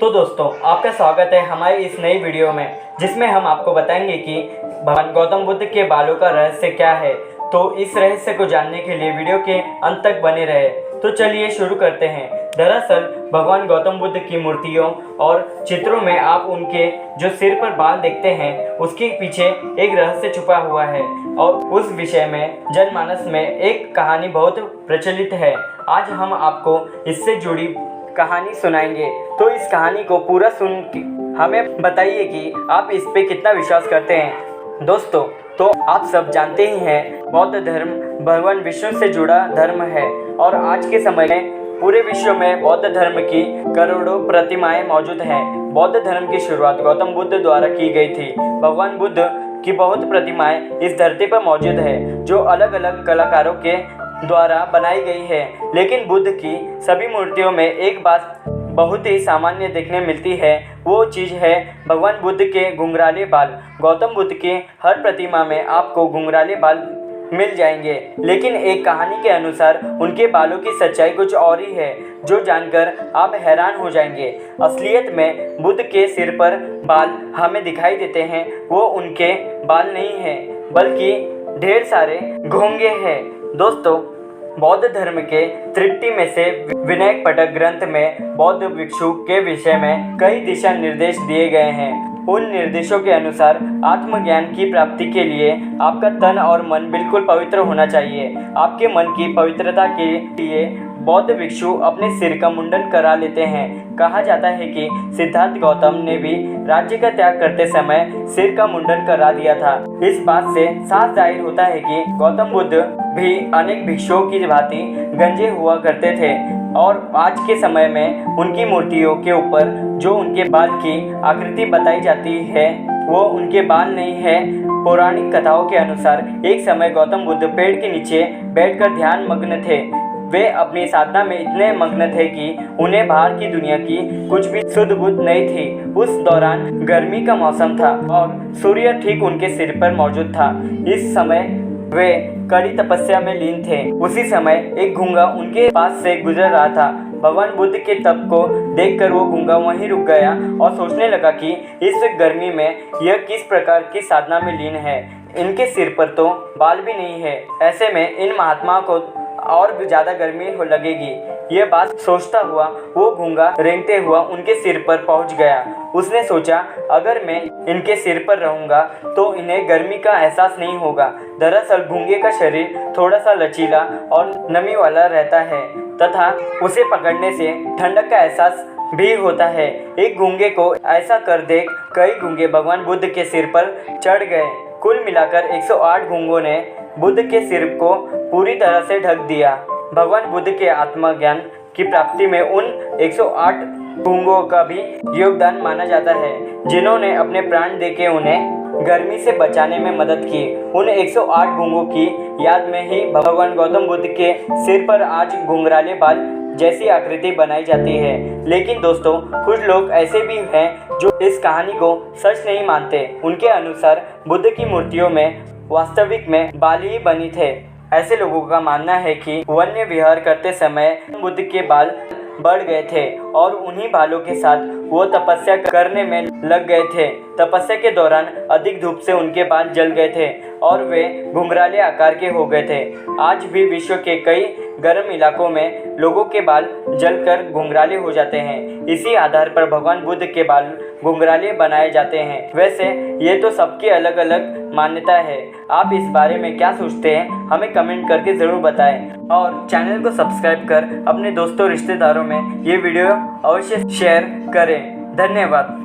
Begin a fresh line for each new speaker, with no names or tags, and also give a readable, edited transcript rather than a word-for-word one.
तो दोस्तों, आपका स्वागत है हमारी इस नई वीडियो में, जिसमें हम आपको बताएंगे कि भगवान गौतम बुद्ध के बालों का रहस्य क्या है। तो इस रहस्य को जानने के लिए वीडियो के अंत तक बने रहे। तो चलिए शुरू करते हैं। दरअसल भगवान गौतम बुद्ध की मूर्तियों और चित्रों में आप उनके जो सिर पर बाल देखते हैं, उसके पीछे एक रहस्य छुपा हुआ है और उस विषय में जनमानस में एक कहानी बहुत प्रचलित है। आज हम आपको इससे जुड़ी कहानी सुनाएंगे। तो इस कहानी को पूरा सुन के हमें बताइए कि आप इस पे कितना विश्वास करते हैं। दोस्तों, तो आप सब जानते ही हैं, बौद्ध धर्म भगवान विष्णु से जुड़ा धर्म है और आज के समय में पूरे विश्व में बौद्ध धर्म की करोड़ों प्रतिमाएं मौजूद हैं। बौद्ध धर्म की शुरुआत गौतम बुद्ध द्वारा की गई थी। भगवान बुद्ध की बहुत प्रतिमाएं इस धरती पर मौजूद है, जो अलग अलग कलाकारों के द्वारा बनाई गई है। लेकिन बुद्ध की सभी मूर्तियों में एक बात बहुत ही सामान्य देखने मिलती है। वो चीज़ है भगवान बुद्ध के घुंघराले बाल। गौतम बुद्ध की हर प्रतिमा में आपको घुंघराले बाल मिल जाएंगे, लेकिन एक कहानी के अनुसार उनके बालों की सच्चाई कुछ और ही है, जो जानकर आप हैरान हो जाएंगे। असलियत में बुद्ध के सिर पर बाल हमें दिखाई देते हैं, वो उनके बाल नहीं हैं, बल्कि ढेर सारे घोंगे हैं। दोस्तों, बौद्ध धर्म के त्रिटि में से विनयक पटक ग्रंथ में बौद्ध भिक्षु के विषय में कई दिशा निर्देश दिए गए हैं। उन निर्देशों के अनुसार आत्मज्ञान की प्राप्ति के लिए आपका तन और मन बिल्कुल पवित्र होना चाहिए। आपके मन की पवित्रता के लिए बौद्ध भिक्षु अपने सिर का मुंडन करा लेते हैं। कहा जाता है कि सिद्धार्थ गौतम ने भी राज्य का त्याग करते समय सिर का मुंडन करा दिया था। इस बात से साफ जाहिर होता है कि गौतम बुद्ध भी अनेक भिक्षुओं की भांति गंजे हुआ करते थे और आज के समय में उनकी मूर्तियों के ऊपर जो उनके बाल की आकृति बताई जाती है, वो उनके बाल नहीं है। पौराणिक कथाओं के अनुसार एक समय गौतम बुद्ध पेड़ के नीचे बैठकर ध्यान मग्न थे। वे अपनी साधना में इतने मग्न थे कि उन्हें बाहर की दुनिया की कुछ भी सुध बुध नहीं थी। उस दौरान गर्मी का मौसम था और सूर्य ठीक उनके सिर पर मौजूद था। इस समय वे कड़ी तपस्या में लीन थे। उसी समय एक गूंगा उनके पास से गुजर रहा था। भगवान बुद्ध के तप को देखकर वो गूंगा वहीं रुक गया और सोचने लगा कि इस गर्मी में यह किस प्रकार की साधना में लीन है। इनके सिर पर तो बाल भी नहीं है, ऐसे में इन महात्माओं को और भी ज़्यादा गर्मी हो लगेगी। यह बात सोचता हुआ वो गूंगा रेंगते हुआ उनके सिर पर पहुंच गया। उसने सोचा, अगर मैं इनके सिर पर रहूंगा तो इन्हें गर्मी का एहसास नहीं होगा। दरअसल गूंगे का शरीर थोड़ा सा लचीला और नमी वाला रहता है तथा उसे पकड़ने से ठंडक का एहसास भी होता है। एक गूंगे को ऐसा कर देख कई गूंगे भगवान बुद्ध के सिर पर चढ़ गए। कुल मिलाकर 108 गूंगों ने बुद्ध के सिर को पूरी तरह से ढक दिया। भगवान बुद्ध के आत्मज्ञान की प्राप्ति में उन 108 गूंगों का भी योगदान माना जाता है, जिन्होंने अपने प्राण देके उन्हें गर्मी से बचाने में मदद की। उन 108 गूंगों की याद में ही भगवान गौतम बुद्ध के सिर पर आज घुंघराले बाल जैसी आकृति बनाई जाती है। लेकिन दोस्तों, कुछ लोग ऐसे भी हैं जो इस कहानी को सच नहीं मानते। उनके अनुसार बुद्ध की मूर्तियों में वास्तविक में बाल ही बनी थे। ऐसे लोगों का मानना है कि वन्य विहार करते समय बुद्ध के बाल बढ़ गए थे और उन्हीं बालों के साथ वो तपस्या करने में लग गए थे। तपस्या के दौरान अधिक धूप से उनके बाल जल गए थे और वे घुंघराले आकार के हो गए थे। आज भी विश्व के कई गर्म इलाकों में लोगों के बाल जलकर घुंघराले हो जाते हैं। इसी आधार पर भगवान बुद्ध के बाल घुंघराले बनाए जाते हैं। वैसे ये तो सबकी अलग अलग मान्यता है। आप इस बारे में क्या सोचते हैं, हमें कमेंट करके ज़रूर बताएं और चैनल को सब्सक्राइब कर अपने दोस्तों रिश्तेदारों में ये वीडियो अवश्य शेयर करें। धन्यवाद।